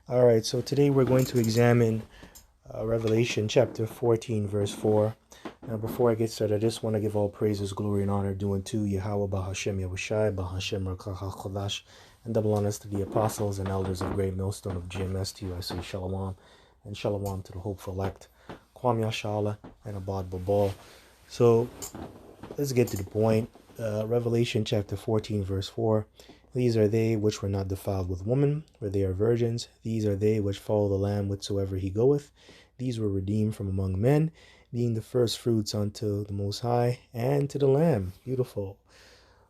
All right, so today we're going to examine Revelation chapter 14, verse 4. Now, before I get started, I just want to give all praises, glory, and honor due unto Yahweh Bahashem Yahushai, Bahashem Rakach Kodash, and double honors to the apostles and elders of Great Millstone of GMS. To you I say Shalom, and Shalom to the hopeful elect, Kwam Yashala, and Abad Babal. So, let's get to the point. Revelation chapter 14, verse 4. These are they which were not defiled with woman, for they are virgins. These are they which follow the Lamb whithersoever he goeth. These were redeemed from among men, being the first fruits unto the Most High and to the Lamb. Beautiful.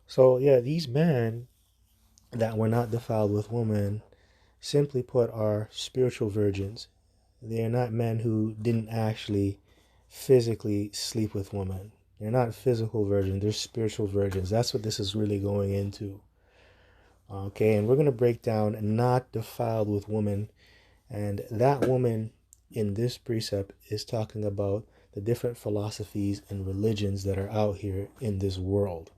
So, yeah, these men that were not defiled with woman, simply put, are spiritual virgins. They are not men who didn't actually physically sleep with women. They're not physical virgins, they're spiritual virgins. That's what this is really going into. Okay, and we're going to break down not defiled with woman. And that woman in this precept is talking about the different philosophies and religions that are out here in this world.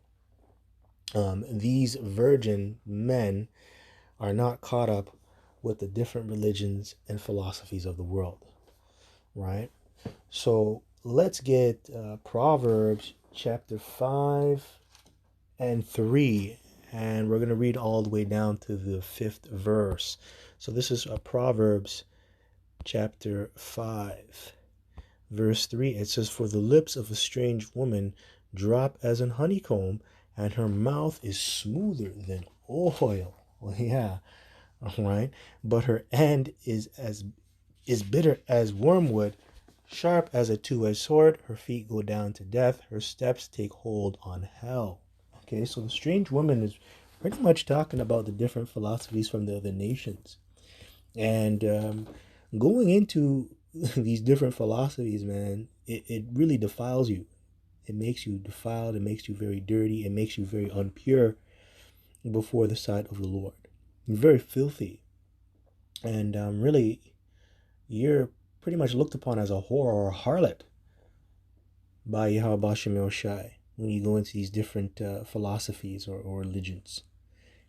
These virgin men are not caught up with the different religions and philosophies of the world, right? So let's get Proverbs chapter 5 and 3, and we're going to read all the way down to the 5th verse. So this is Proverbs chapter 5, verse 3. It says, "For the lips of a strange woman drop as an honeycomb, and her mouth is smoother than oil." Well, yeah, all right. "But her end is bitter as wormwood, sharp as a two-edged sword. Her feet go down to death. Her steps take hold on hell." Okay, so the strange woman is pretty much talking about the different philosophies from the other nations. And going into these different philosophies, man, it really defiles you. It makes you defiled. It makes you very dirty. It makes you very impure before the sight of the Lord. You're very filthy. And really, you're pretty much looked upon as a whore or a harlot by Yahweh Bashem Yoshai when you go into these different philosophies or religions.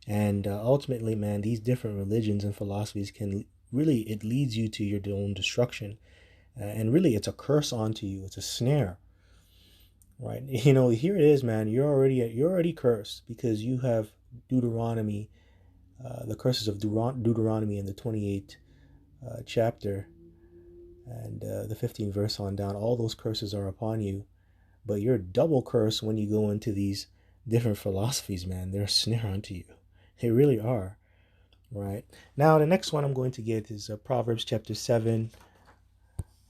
And ultimately, man, these different religions and philosophies can really, it leads you to your own destruction. And really, it's a curse onto you. It's a snare, right? You know, here it is, man. You're already cursed because you have Deuteronomy, the curses of Deuteronomy in the 28th chapter and the 15th verse on down. All those curses are upon you, but you're double cursed when you go into these different philosophies, man. They're a snare unto you. They really are, right? Now, the next one I'm going to get is Proverbs chapter 7.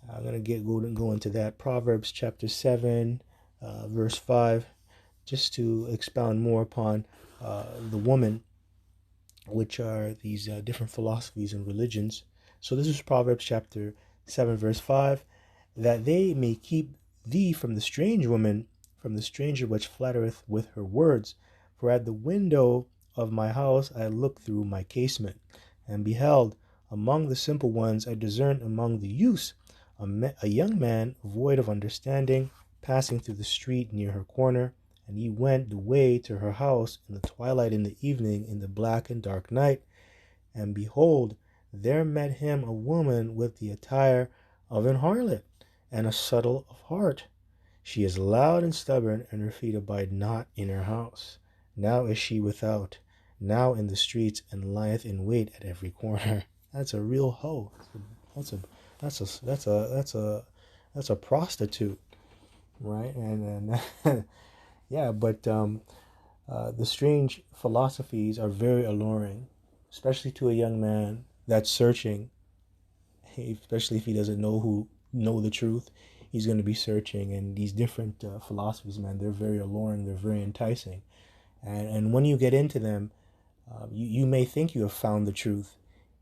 I'm going to go into that. Proverbs chapter 7, verse 5, just to expound more upon the woman, which are these different philosophies and religions. So this is Proverbs chapter 7, verse 5. "That they may keep thee from the strange woman, from the stranger which flattereth with her words. For at the window of my house I looked through my casement, and beheld among the simple ones, I discerned among the youths a young man void of understanding, passing through the street near her corner. And he went the way to her house in the twilight, in the evening, in the black and dark night. And behold, there met him a woman with the attire of an harlot, and a subtle of heart. She is loud and stubborn, and her feet abide not in her house. Now is she without, now in the streets, and lieth in wait at every corner." That's a real hoe. That's a prostitute, right? And yeah, but the strange philosophies are very alluring, especially to a young man that's searching. Especially if he doesn't know the truth, he's going to be searching. And these different philosophies, man, they're very alluring. They're very enticing. And when you get into them, you may think you have found the truth.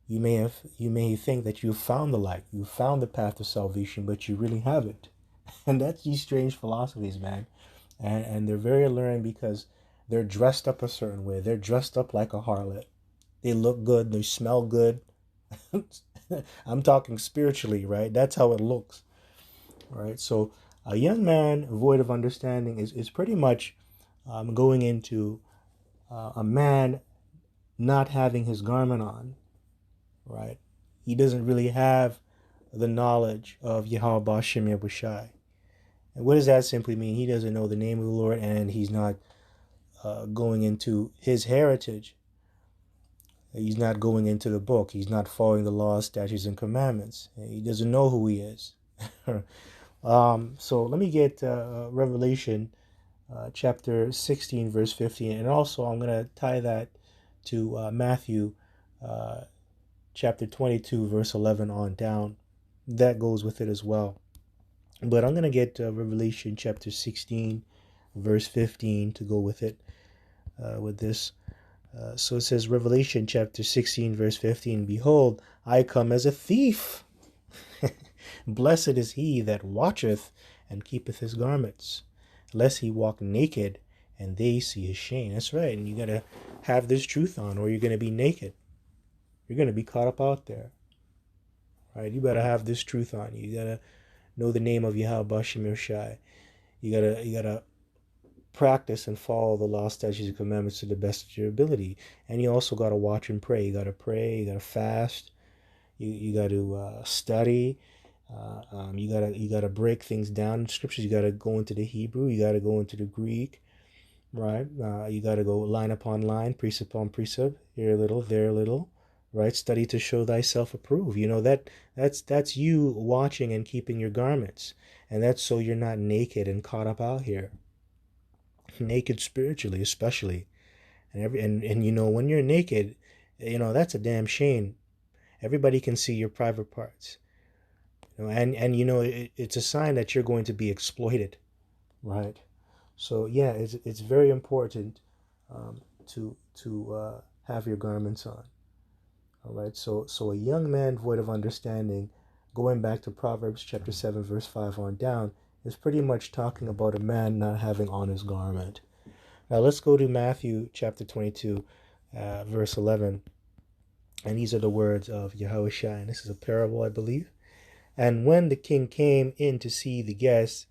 You may think that you've found the light. You've found the path to salvation, but you really haven't. And that's these strange philosophies, man. And they're very alluring because they're dressed up a certain way. They're dressed up like a harlot. They look good. They smell good. I'm talking spiritually, right? That's how it looks, right? So a young man void of understanding is pretty much going into a man not having his garment on, right? he doesn't really have the knowledge of Yahweh Bashem Yahushai. And what does that simply mean? He doesn't know the name of the Lord, and he's not going into his heritage. He's not going into the book. He's not following the laws, statutes, and commandments. He doesn't know who he is. So let me get Revelation chapter 16, verse 15. And also I'm going to tie that to Matthew chapter 22, verse 11 on down. That goes with it as well. But I'm going to get Revelation chapter 16, verse 15 to go with it, with this. So it says, Revelation chapter 16, verse 15, Behold, I come as a thief. Blessed is he that watcheth and keepeth his garments, lest he walk naked and they see his shame. That's right. And you got to have this truth on, or you're going to be naked. You're going to be caught up out there. Right? You better have this truth on you. You got to know the name of Yahweh Bashem Yahushai. You gotta practice and follow the law, statutes, and commandments to the best of your ability. And you also got to watch and pray. You got to pray. You got to fast. You got to study. You got to break things down in scriptures. You got to go into the Hebrew. You got to go into the Greek. Right? You got to go line upon line, precept upon precept. Here a little, there a little. Right? Study to show thyself approved. You know, that's you watching and keeping your garments. And that's so you're not naked and caught up out here. Naked spiritually, especially. And you know, when you're naked, you know, that's a damn shame. Everybody can see your private parts. You know, and you know, it's a sign that you're going to be exploited. Right? So yeah, it's very important to have your garments on. All right, so a young man void of understanding, going back to Proverbs chapter 7, verse 5 on down, is pretty much talking about a man not having on his garment. Now let's go to Matthew chapter 22, verse 11. And these are the words of Yahushua, and this is a parable, I believe. And when the king came in to see the guests,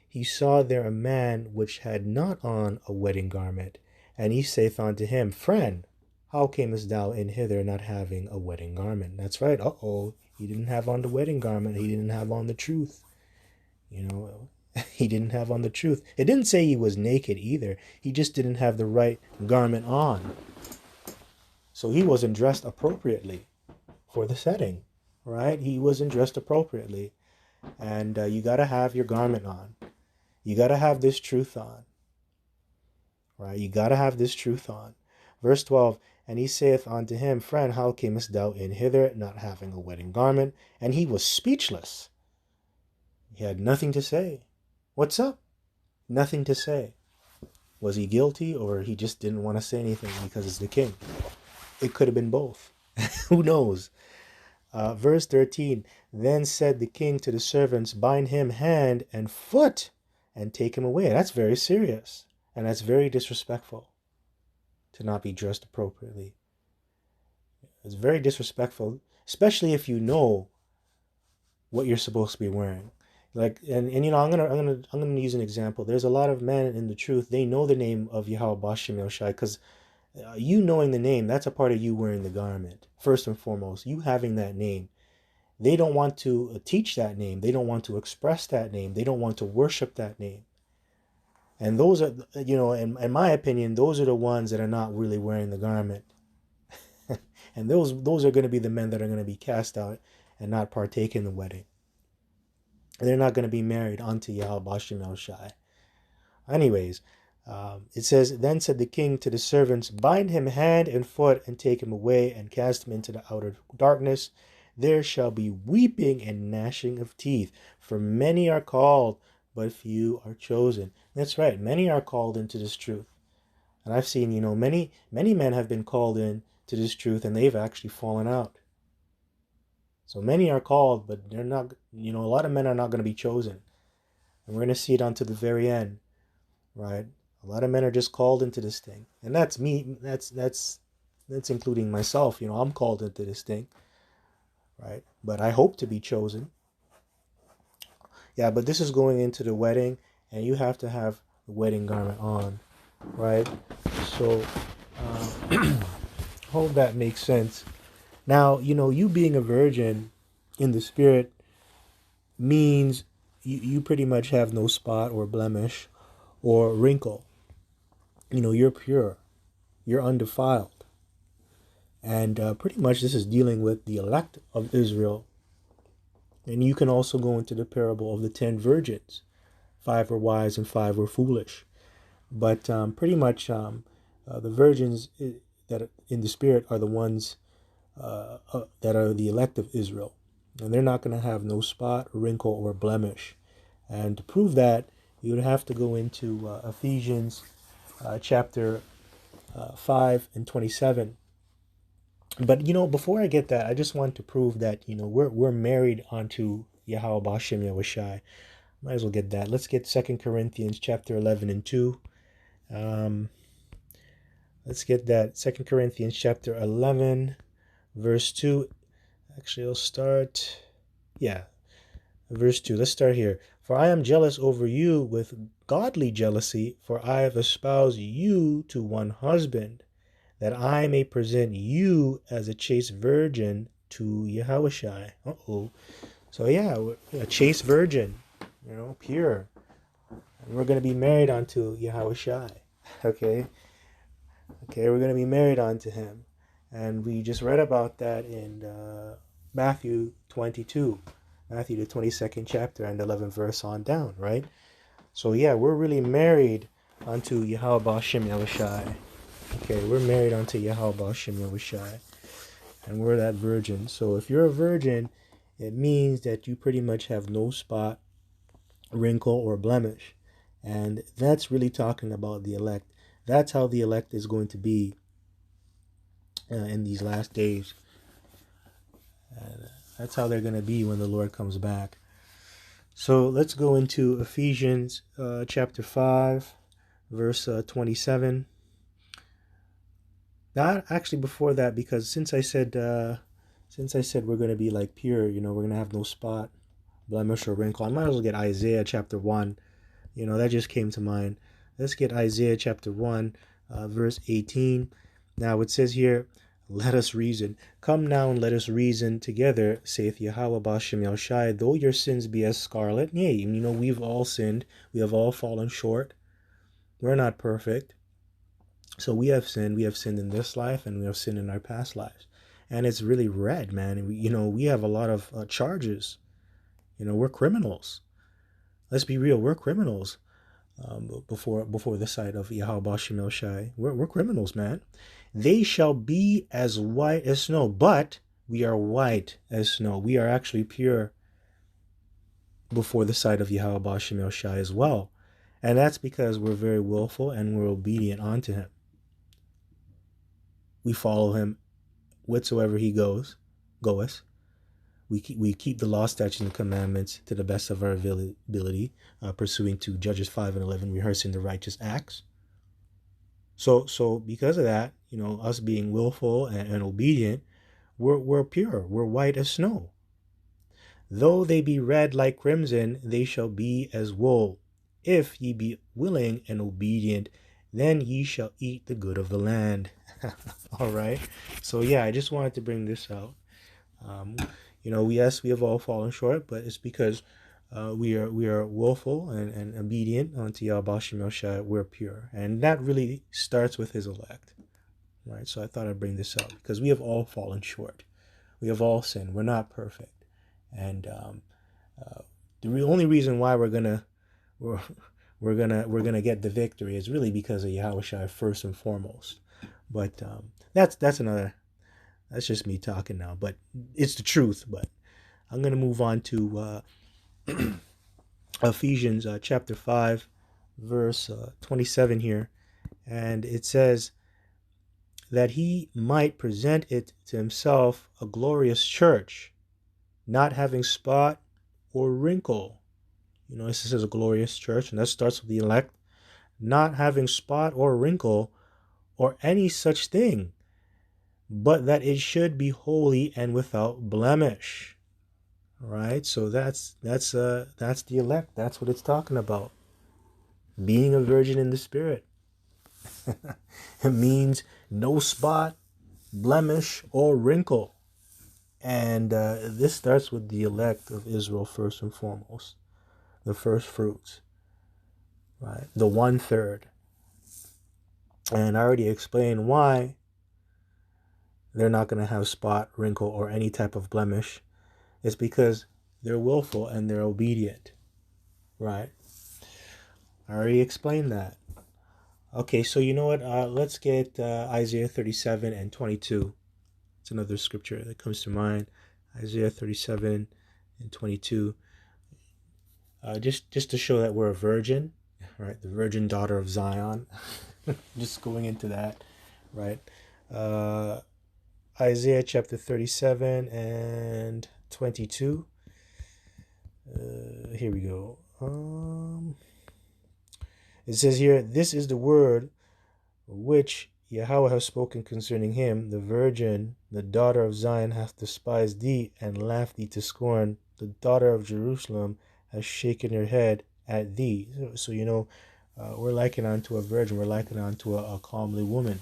he saw there a man which had not on a wedding garment. And he saith unto him, Friend, how camest thou in hither not having a wedding garment? That's right. He didn't have on the wedding garment. He didn't have on the truth. You know, he didn't have on the truth. It didn't say he was naked either. He just didn't have the right garment on. So he wasn't dressed appropriately for the setting, right? He wasn't dressed appropriately. And you got to have your garment on. You got to have this truth on, right? You got to have this truth on. Verse 12, And he saith unto him, Friend, how camest thou in hither, not having a wedding garment? And he was speechless. He had nothing to say. What's up? Nothing to say. Was he guilty, or he just didn't want to say anything because it's the king? It could have been both. Who knows? Verse 13, Then said the king to the servants, Bind him hand and foot, and take him away. That's very serious, and that's very disrespectful. To not be dressed appropriately. It's very disrespectful, especially if you know what you're supposed to be wearing. Like, and you know, I'm gonna use an example. There's a lot of men in the truth. They know the name of Yahweh Bashem Yahushai, because you knowing the name, that's a part of you wearing the garment. First and foremost, you having that name. They don't want to teach that name. They don't want to express that name. They don't want to worship that name. And those are, you know, in my opinion, those are the ones that are not really wearing the garment. And those are going to be the men that are going to be cast out and not partake in the wedding. And they're not going to be married unto Yahweh Bashem Yahushai. Anyways, it says, Then said the king to the servants, Bind him hand and foot, and take him away, and cast him into the outer darkness. There shall be weeping and gnashing of teeth, for many are called, but few are chosen. That's right. Many are called into this truth. And I've seen, you know, many men have been called in to this truth, and they've actually fallen out. So many are called, but they're not, you know, a lot of men are not going to be chosen. And we're going to see it unto the very end, right? A lot of men are just called into this thing. And that's me. That's including myself. You know, I'm called into this thing, right? But I hope to be chosen. Yeah, but this is going into the wedding, and you have to have the wedding garment on, right? So, hope that makes sense. Now, you being a virgin in the spirit means you pretty much have no spot or blemish or wrinkle. You're pure, you're undefiled. And pretty much this is dealing with the elect of Israel. And you can also go into the parable of the 10 virgins. 5 were wise and 5 were foolish. But pretty much the virgins that in the spirit are the ones that are the elect of Israel. And they're not going to have no spot, wrinkle, or blemish. And to prove that, you would have to go into Ephesians chapter 5 and 27. But, before I get that, I just want to prove that, we're married onto Yahweh Bashem Yahushai. Might as well get that. Let's get 2 Corinthians chapter 11 and 2. Let's get that. 2 Corinthians chapter 11, verse 2. Actually, I'll start. Yeah, verse 2. Let's start here. For I am jealous over you with godly jealousy, for I have espoused you to one husband, that I may present you as a chaste virgin to Yahushai. So yeah, a chaste virgin, pure. And we're going to be married unto Yahushai. Okay, we're going to be married unto him. And we just read about that in Matthew 22, Matthew the 22nd chapter and 11th verse on down, right? So yeah, we're really married unto Yahweh Bashem Yahushai. Okay, we're married unto Yahweh Bashem Yahushai. And we're that virgin. So if you're a virgin, it means that you pretty much have no spot, wrinkle, or blemish. And that's really talking about the elect. That's how the elect is going to be in these last days. That's how they're going to be when the Lord comes back. So let's go into Ephesians chapter 5, verse 27. Not actually before that, because since I said we're going to be like pure, we're going to have no spot, blemish, or wrinkle, I might as well get Isaiah chapter 1. That just came to mind. Let's get Isaiah chapter 1, verse 18. Now it says here, let us reason. Come now and let us reason together, saith Yahweh Bashem Yahushai. Though your sins be as scarlet, yea, we've all sinned. We have all fallen short. We're not perfect. So we have sinned. We have sinned in this life, and we have sinned in our past lives. And it's really red, man. And we have a lot of charges. We're criminals. Let's be real. We're criminals. Before the sight of Yahweh Bashem Yahushai. We're criminals, man. They shall be as white as snow, but we are white as snow. We are actually pure before the sight of Yahweh Bashem Yahushai as well. And that's because we're very willful and we're obedient unto him. We follow him whatsoever he goeth. We keep the law, statutes, and commandments to the best of our ability, pursuing to Judges 5 and 11, rehearsing the righteous acts. So because of that, us being willful and obedient, we're pure. We're white as snow. Though they be red like crimson, they shall be as wool. If ye be willing and obedient, then ye shall eat the good of the land. All right. So yeah, I just wanted to bring this out. Yes, we have all fallen short, but it's because we are willful and obedient unto Yahweh Bashem Yahushai. We're pure, and that really starts with his elect, right? So I thought I'd bring this out because we have all fallen short. We have all sinned. We're not perfect, and the only reason why we're gonna get the victory is really because of Yahushua first and foremost. But that's another. That's just me talking now, but it's the truth. But I'm going to move on to Ephesians chapter 5, verse 27 here. And it says that he might present it to himself a glorious church, not having spot or wrinkle. This says a glorious church, and that starts with the elect, not having spot or wrinkle or any such thing, but that it should be holy and without blemish. All right, so that's the elect. That's what it's talking about. Being a virgin in the spirit. It means no spot, blemish, or wrinkle. And this starts with the elect of Israel first and foremost, the first fruits, right? The 1/3. And I already explained why they're not going to have spot, wrinkle, or any type of blemish. It's because they're willful and they're obedient, right? I already explained that. Okay, so you know what? Let's get Isaiah 37 and 22. It's another scripture that comes to mind. Isaiah 37 and 22. Just to show that we're a virgin, right? The virgin daughter of Zion. Just going into that, right? Isaiah chapter 37 and 22. Here we go. It says here, this is the word which Yahweh has spoken concerning him. The virgin, the daughter of Zion, hath despised thee and laughed thee to scorn. The daughter of Jerusalem has shaken her head at thee. So you know, we're likened unto a virgin. We're likened unto a comely woman.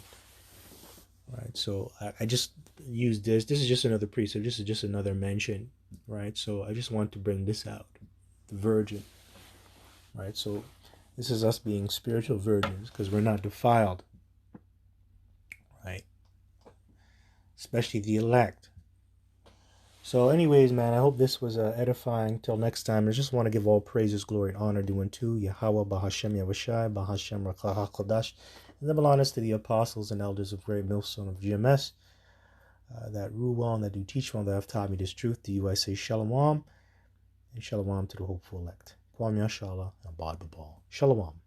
Right. So I just use this. This is just another precept. This is just another mention. Right. So I just want to bring this out. The virgin. Right. So this is us being spiritual virgins because we're not defiled. Right. Especially the elect. So anyways, man, I hope this was edifying. Till next time, I just want to give all praises, glory, and honor due unto Yahweh, Bahashem Yahushai, Bahashem Rakah HaKodash, and the belongs to the apostles and elders of Great Millstone of GMS that rule well and that do teach well, that have taught me this truth. To you I say Shalom, and Shalom to the hopeful elect. Kwam Yashallah, and Abad Babal. Shalom.